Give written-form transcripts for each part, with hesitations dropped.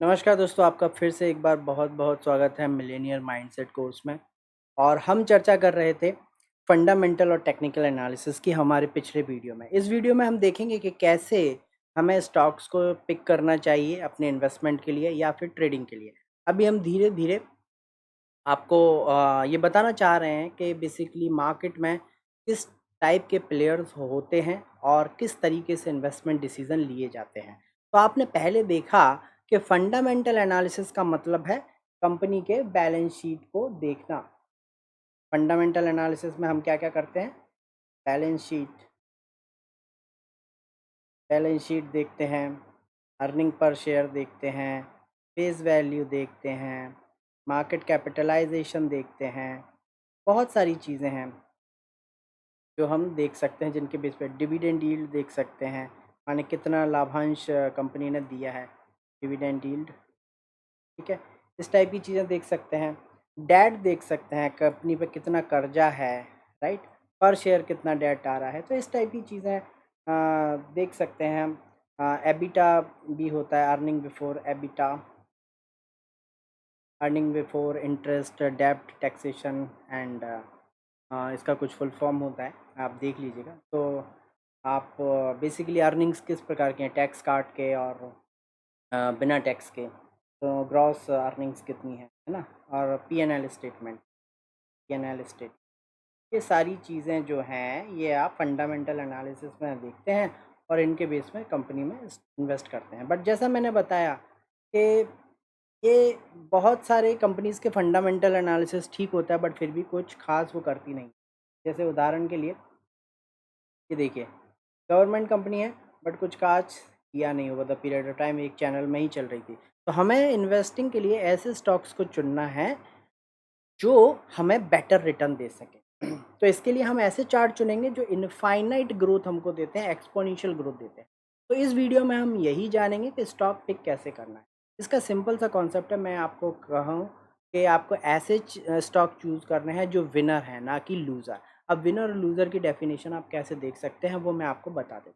नमस्कार दोस्तों, आपका फिर से एक बार बहुत-बहुत स्वागत है मिलेनियर माइंडसेट कोर्स में। और हम चर्चा कर रहे थे फंडामेंटल और टेक्निकल एनालिसिस की हमारे पिछले वीडियो में। इस वीडियो में हम देखेंगे कि कैसे हमें स्टॉक्स को पिक करना चाहिए अपने इन्वेस्टमेंट के लिए या फिर ट्रेडिंग के लिए। अभी हम धीरे-धीरे आपको ये बताना चाह रहे हैं कि बेसिकली मार्केट में किस टाइप के प्लेयर्स होते हैं और किस तरीके से इन्वेस्टमेंट डिसीजन लिए जाते हैं। तो आपने पहले देखा कि फंडामेंटल एनालिसिस का मतलब है कंपनी के बैलेंस शीट को देखना। फंडामेंटल एनालिसिस में हम क्या-क्या करते हैं? बैलेंस शीट बैलेंस शीट देखते हैं, अर्निंग पर शेयर देखते हैं, फेस वैल्यू देखते हैं, मार्केट कैपिटलाइजेशन देखते हैं। बहुत सारी चीज़ें हैं जो हम देख सकते हैं जिनके बेस पे डिविडेंड यील्ड देख सकते हैं, माने कितना लाभांश कंपनी ने दिया है, डिविडेंड यील्ड। ठीक है, इस टाइप की चीज़ें देख सकते हैं। डेट देख सकते हैं, कंपनी पे कितना कर्जा है, राइट, पर शेयर कितना डेट आ रहा है। तो इस टाइप की चीज़ें देख सकते हैं हम। एबिटा भी होता है, earning before EBITDA, earning before interest, डेब्ट, टैक्सेशन एंड इसका कुछ फुल फॉर्म होता है, आप देख लीजिएगा। तो आप बेसिकली अर्निंग्स किस प्रकार के हैं, टैक्स काट के और बिना टैक्स के। तो ग्रॉस अर्निंग्स कितनी है ना, और पीएनएल स्टेटमेंट, पीएनएल स्टेट, ये सारी चीज़ें जो हैं ये आप फंडामेंटल एनालिसिस में देखते हैं और इनके बेस में कंपनी में इन्वेस्ट करते हैं। बट जैसा मैंने बताया कि ये बहुत सारे कंपनीज़ के फंडामेंटल एनालिसिस ठीक होता है, बट फिर भी कुछ खास वो करती नहीं। जैसे उदाहरण के लिए ये देखिए, गवर्नमेंट कंपनी है बट कुछ काज किया नहीं over the period of time, एक चैनल में ही चल रही थी। तो हमें इन्वेस्टिंग के लिए ऐसे स्टॉक्स को चुनना है जो हमें बेटर रिटर्न दे सके। तो इसके लिए हम ऐसे चार्ट चुनेंगे जो इनफाइनाइट ग्रोथ हमको देते हैं, एक्सपोनेंशियल ग्रोथ देते हैं। तो इस वीडियो में हम यही जानेंगे कि स्टॉक पिक कैसे करना है। इसका सिंपल सा कॉन्सेप्ट है, मैं आपको कहूँ कि आपको ऐसे स्टॉक चूज़ करने हैं जो विनर हैं, ना कि लूज़र। अब विनर और लूज़र की डेफिनेशन आप कैसे देख सकते हैं वो मैं आपको बता देता हूँ।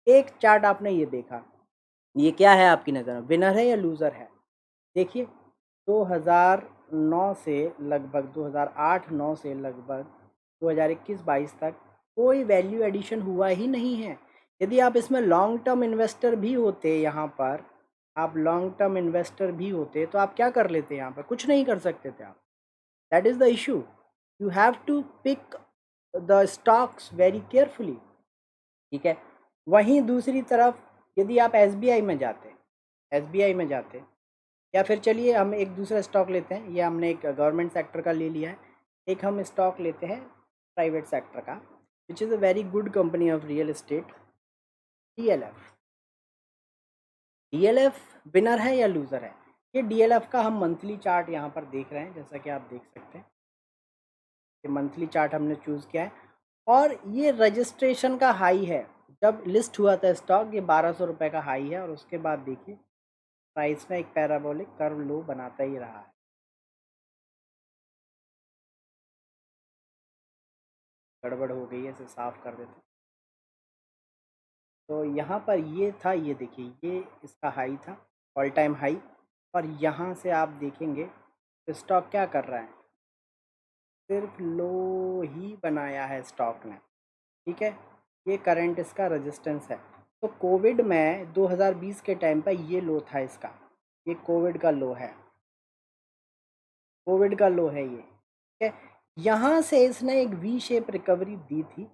एक चार्ट आपने ये देखा, ये क्या है आपकी नज़र में, विनर है या लूज़र है? देखिए, 2009 से लगभग 2008-9 से लगभग 2021-22 तक कोई वैल्यू एडिशन हुआ ही नहीं है। यदि आप इसमें लॉन्ग टर्म इन्वेस्टर भी होते, यहाँ पर आप लॉन्ग टर्म इन्वेस्टर भी होते तो आप क्या कर लेते, यहाँ पर कुछ नहीं कर सकते थे आप। That is the issue, you have to pick the stocks very carefully. ठीक है, वहीं दूसरी तरफ यदि आप एसबीआई में जाते, एसबीआई में जाते, या फिर चलिए हम एक दूसरा स्टॉक लेते हैं, ये हमने एक गवर्नमेंट सेक्टर का ले लिया है, एक हम स्टॉक लेते हैं प्राइवेट सेक्टर का, which is a very good company of real estate, DLF. DLF winner है या लूज़र है? ये डीएलएफ का हम मंथली चार्ट यहाँ पर देख रहे हैं, जैसा कि आप देख सकते हैं ये मंथली चार्ट हमने चूज़ किया है और ये रजिस्ट्रेशन का हाई है। जब लिस्ट हुआ था स्टॉक, ये 1200 रुपये का हाई है और उसके बाद देखिए प्राइस में एक पैराबोलिक कर्व लो बनाता ही रहा है। गड़बड़ हो गई है, इसे साफ कर देते हैं। तो यहाँ पर ये था, ये देखिए ये इसका हाई था, ऑल टाइम हाई। और यहाँ से आप देखेंगे तो स्टॉक क्या कर रहा है, सिर्फ लो ही बनाया है स्टॉक ने। ठीक है, ये करंट इसका रेजिस्टेंस है। तो कोविड में 2020 के टाइम पर ये लो था इसका, ये कोविड का लो है, कोविड का लो है ये। ठीक है, यहाँ से इसने एक वी शेप रिकवरी दी थी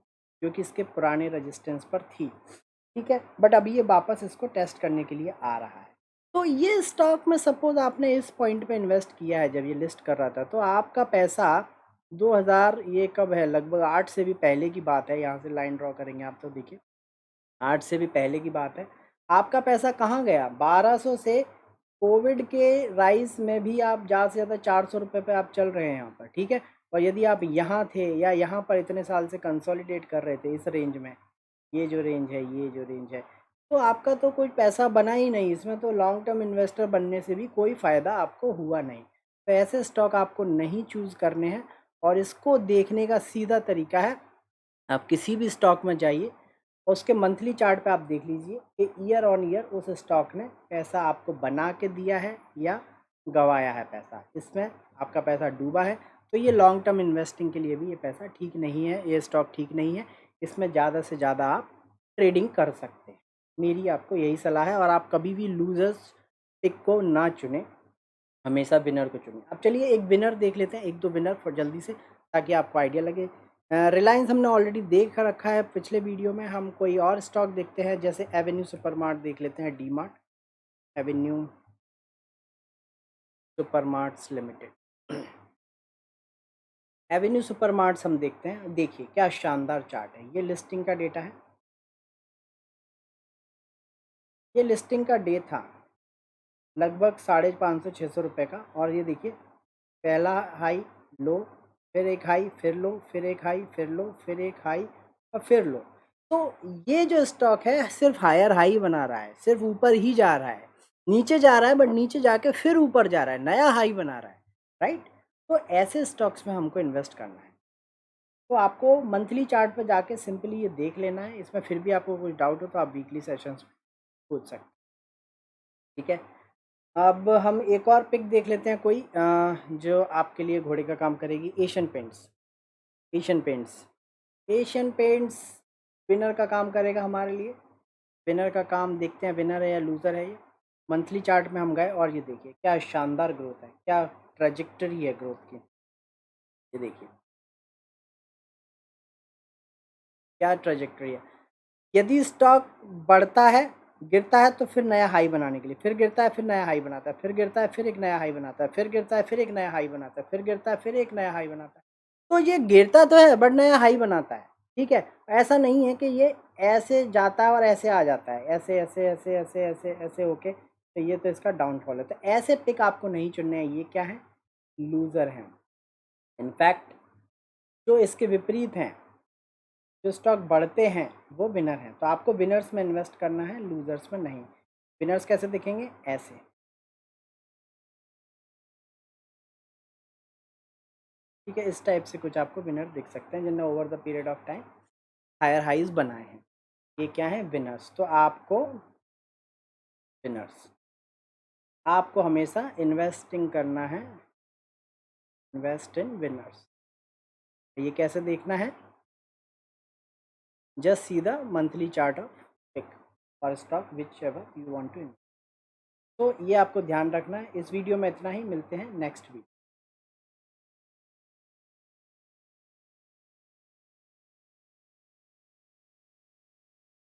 जो कि इसके पुराने रेजिस्टेंस पर थी। ठीक है, बट अभी ये वापस इसको टेस्ट करने के लिए आ रहा है। तो ये स्टॉक में सपोज आपने इस पॉइंट पे इन्वेस्ट किया है जब ये लिस्ट कर रहा था, तो आपका पैसा 2000, ये कब है, लगभग 8 से भी पहले की बात है, यहाँ से लाइन ड्रॉ करेंगे आप तो देखिए 8 से भी पहले की बात है। आपका पैसा कहाँ गया, 1200 से कोविड के राइस में भी आप ज़्यादा से ज़्यादा 400 रुपये पे आप चल रहे हैं यहाँ पर। ठीक है, और यदि आप यहाँ थे या यहाँ पर इतने साल से कंसोलिडेट कर रहे थे इस रेंज में, ये जो रेंज है, ये जो रेंज है, तो आपका तो कोई पैसा बना ही नहीं इसमें, तो लॉन्ग टर्म इन्वेस्टर बनने से भी कोई फ़ायदा आपको हुआ नहीं। तो ऐसे स्टॉक आपको नहीं चूज़ करने हैं। और इसको देखने का सीधा तरीका है, आप किसी भी स्टॉक में जाइए, और उसके मंथली चार्ट पे आप देख लीजिए कि ईयर ऑन ईयर उस स्टॉक ने पैसा आपको बना के दिया है या गंवाया है पैसा, इसमें आपका पैसा डूबा है। तो ये लॉन्ग टर्म इन्वेस्टिंग के लिए भी ये पैसा ठीक नहीं है, ये स्टॉक ठीक नहीं है, इसमें ज़्यादा से ज़्यादा आप ट्रेडिंग कर सकते हैं। मेरी आपको यही सलाह है, और आप कभी भी लूजर्स पिक को ना चुनें, हमेशा विनर को चुनें। अब चलिए एक विनर देख लेते हैं, एक दो विनर फॉर जल्दी से, ताकि आपको आइडिया लगे। रिलायंस हमने ऑलरेडी देख रखा है पिछले वीडियो में। हम कोई और स्टॉक देखते हैं, जैसे एवेन्यू सुपरमार्ट देख लेते हैं, D mart, Avenue Supermarts limited. Avenue Supermarts हम देखते हैं, देखिए क्या शानदार चार्ट है। ये लिस्टिंग का डेटा है, ये लिस्टिंग का डे था लगभग 550-600 रुपये का, और ये देखिए पहला हाई, लो, फिर एक हाई, फिर लो, फिर एक हाई, फिर लो, फिर एक हाई और फिर लो। तो ये जो स्टॉक है सिर्फ हायर हाई बना रहा है, सिर्फ ऊपर ही जा रहा है, नीचे जा रहा है बट नीचे जाके फिर ऊपर जा रहा है, नया हाई बना रहा है, राइट। तो ऐसे स्टॉक्स में हमको इन्वेस्ट करना है। तो आपको मंथली चार्ट पर जाके सिंपली ये देख लेना है। इसमें फिर भी आपको कुछ डाउट हो तो आप वीकली सेशंस पूछ सकते हैं, ठीक है। अब हम एक और पिक देख लेते हैं कोई जो आपके लिए घोड़े का काम करेगी, Asian paints. Asian paints, Asian paints winner का काम करेगा हमारे लिए। विनर का काम देखते हैं, विनर है या लूज़र है ये। मंथली चार्ट में हम गए और ये देखिए क्या शानदार ग्रोथ है, क्या ट्रेजेक्टरी है ग्रोथ की। ये देखिए क्या ट्रेजेक्टरी है। यदि स्टॉक बढ़ता है, गिरता है, तो फिर नया हाई बनाने के लिए, फिर गिरता है, फिर नया हाई बनाता है, फिर गिरता है, फिर एक नया हाई बनाता है, फिर गिरता है, फिर एक नया हाई बनाता है, फिर गिरता है, फिर एक नया हाई बनाता है। तो ये गिरता तो है बट नया हाई बनाता है, ठीक है। ऐसा नहीं है कि ये ऐसे जाता है और ऐसे आ जाता है, ऐसे ऐसे ऐसे ऐसे ऐसे ऐसे होके, तो ये तो इसका डाउनफॉल है। तो ऐसे पिक आपको नहीं चुनने हैं, ये क्या है, लूज़र हैं। इनफैक्ट जो इसके विपरीत हैं, जो स्टॉक बढ़ते हैं वो विनर हैं। तो आपको विनर्स में इन्वेस्ट करना है, लूजर्स में नहीं। विनर्स कैसे दिखेंगे, ऐसे, ठीक है। इस टाइप से कुछ आपको विनर दिख सकते हैं जिन्होंने over the period of time higher highs बनाए हैं। ये क्या है, विनर्स। तो आपको विनर्स, आपको हमेशा इन्वेस्टिंग करना है, इन्वेस्ट इन विनर्स। ये कैसे देखना है, just see the monthly chart of pick for stock whichever you want to invest. तो ये आपको ध्यान रखना है। इस वीडियो में इतना ही, मिलते हैं नेक्स्ट वीडियो।